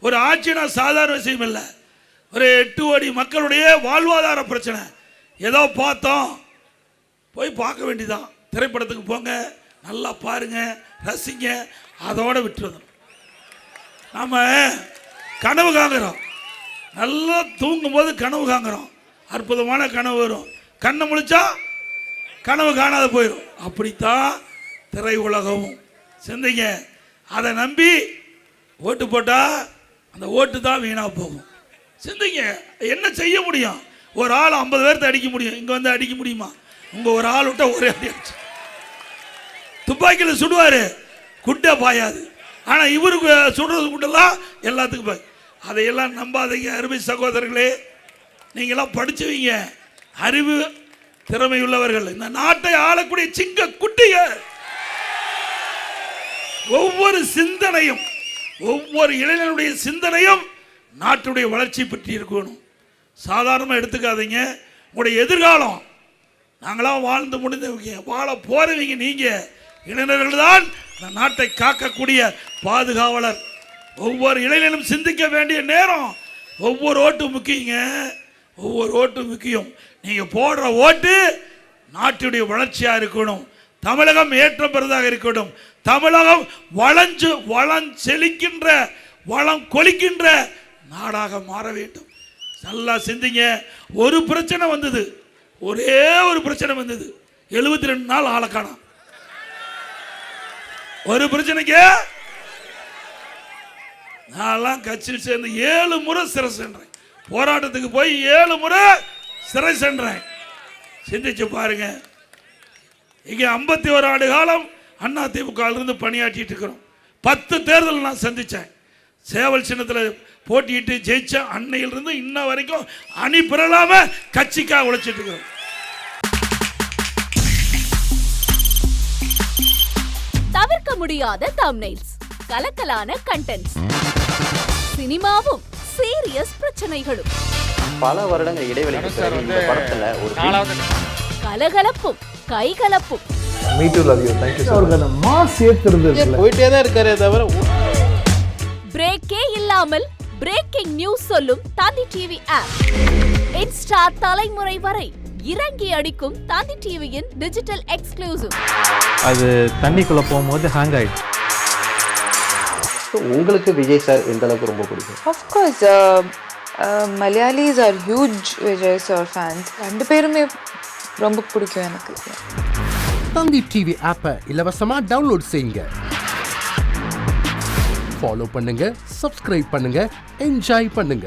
ஒரு ஆட்சினா சாதாரண விஷயம் இல்லை. ஒரு 8 கோடி மக்களுடைய வாழ்வாதார பிரச்சனை. ஏதோ பார்த்தோம், போய் பார்க்க வேண்டியதான். திரைப்படத்துக்கு போங்க, நல்லா பாருங்க, ரசிங்க, அதோட விட்டுருந்தோம். நாம் கனவு காங்குறோம், நல்லா தூங்கும் போது கனவு காங்குறோம், அற்புதமான கனவு வரும். கண்ணை முழிச்சா கனவு காணாத போயிடும். அப்படித்தான் திரை உலகமும். சிந்திங்க, அதை நம்பி ஓட்டு போட்டா அந்த ஓட்டு தான் வீணாக போகும். சிந்திங்க, என்ன செய்ய முடியும்? ஒரு ஆள் 50 பேர்த்த அடிக்க முடியும், இங்கே வந்து அடிக்க முடியுமா? உங்கள் ஒரு ஆள் விட்டா ஒரே அடி அடிச்சு துப்பாக்கியில் சுடுவார், குட்டை பாயாது. ஆனால் இவருக்கு சுடுறது குட்டெல்லாம் எல்லாத்துக்கும் பாய். அதையெல்லாம் நம்பாதீங்க அருமை சகோதரர்களே. நீங்களாம் படிச்சுவீங்க, அறிவு திறமை உள்ளவர்கள், இந்த நாட்டை ஆளக்கூடிய சிங்க குட்டிங்க. ஒவ்வொரு சிந்தனையும், ஒவ்வொரு இளைஞனுடைய சிந்தனையும் நாட்டுடைய வளர்ச்சி பற்றி இருக்கணும். சாதாரணமாக எடுத்துக்காதீங்க. உங்களுடைய எதிர்காலம், நாங்களாம் வாழ்ந்து முடிந்தவங்க, வாழ போறவங்க நீங்கள் இளைஞர்கள் தான் இந்த நாட்டை காக்கக்கூடிய பாதுகாவலர். ஒவ்வொரு இளைஞனும் சிந்திக்க வேண்டிய நேரம். ஒவ்வொரு ஓட்டும் முக்கியங்க, ஒவ்வொரு ஓட்டும் முக்கியம். நீங்கள் போடுற ஓட்டு நாட்டுடைய வளர்ச்சியாக இருக்கணும். தமிழகம் ஏற்றம் பெறுவதாக இருக்கணும். தமிழகம் செழிக்கின்ற, வளம் கொளிக்கின்ற நாடாக மாற வேண்டும். நல்லா சிந்திங்க. ஒரு பிரச்சனை வந்தது, ஒரே ஒரு பிரச்சனை வந்தது, 72 நாள் ஆளை காணோம். ஒரு பிரச்சனைக்கு நான் கட்சியில் சேர்ந்து 7 முறை சிறை சென்றேன். போராட்டத்துக்கு போய் 7 முறை சிறை சென்றேன். சிந்திச்சு பாருங்க. இங்கே 51 ஆண்டு காலம் அண்ணா திமுக இருந்து பணியாற்றிட்டு இருக்கிறோம். 10 தேர்தல் நான் சந்திச்சேன். சேவல் சின்னத்தில் போட்டிட்டு ஜெயிச்ச அன்னையிலிருந்து இன்ன வரைக்கும் அணி பெறலாம கட்சிக்காக உழைச்சிட்டு இருக்கிறோம். தவிர்க்க முடியாத தம்ப்நெயில்ஸ், கலக்கலான கண்டென்ட்ஸ், சினிமாவும் சீரியஸ் பிரச்சனைகளும், பல வருடங்கள் இடைவெளிக்கு பிறகு இந்த படத்துல ஒரு கலகலப்பும் கைகலப்பும். Me too, love you. Thank you so much. அவருக்கு மாஸ் ஏத்துறது இல்ல. போயிட்டே தான் இருக்காரே தவிர பிரேக்கே இல்லாமல் பிரேக்கிங் நியூஸ் சொல்லும் தந்தி டிவி ஆப். இன்ஸ்டா தலைமுறை வரை இறங்கி அடிக்கும் தந்தி டிவியின் டிஜிட்டல் எக்ஸ்க்ளூசிவ். அது தண்ணிக்குள்ள போகும்போது ஹேங் ஆயிடுச்சு. உங்களுக்கு விஜய் சார் எந்த அளவுக்கு ரொம்ப பிடிக்கும்? Of course, Malayalis are huge Vijay sir fans. ரெண்டு பேருமே ரொம்ப பிடிக்கும் எனக்கு. தந்தி டிவி ஆப்பை இலவசமா டவுன்லோட் செய்யுங்க. ஃபாலோ பண்ணுங்க, சப்ஸ்கிரைப் பண்ணுங்க, என்ஜாய் பண்ணுங்க.